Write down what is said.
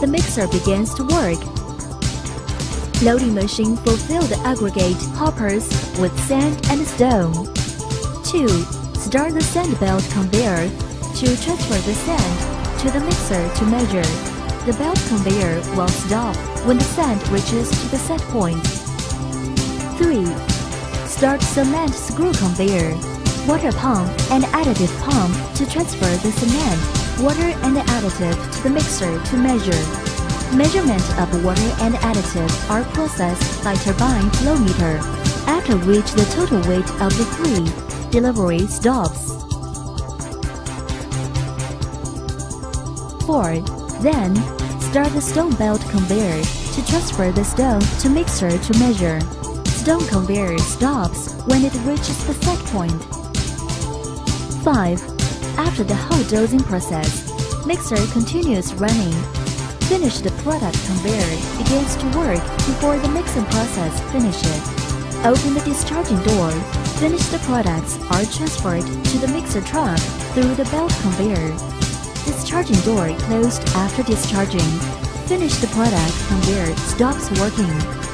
the mixer begins to work. Loading machine fulfill the aggregate hoppers with sand and stone. 2. Start the sand belt conveyor to transfer the sand to the mixer to measure. The belt conveyor will stop when the sand reaches to the set point. 3. Start cement screw conveyor, water pump and additive pump to transfer the cement, water and additive to the mixer to measure. Measurement of water and additive are processed by turbine flow meter. After reach the total weight of the three, delivery stops. 4. Then, start the stone belt conveyor to transfer the stone to mixer to measure. Stone conveyor stops when it reaches the set point. 5. After the whole dosing process, mixer continues running. Finish the product conveyor begins to work before the mixing process finishes. Open the discharging door. Finished products are transferred to the mixer truck through the belt conveyor. Discharging door closed after discharging. Finished product conveyor stops working.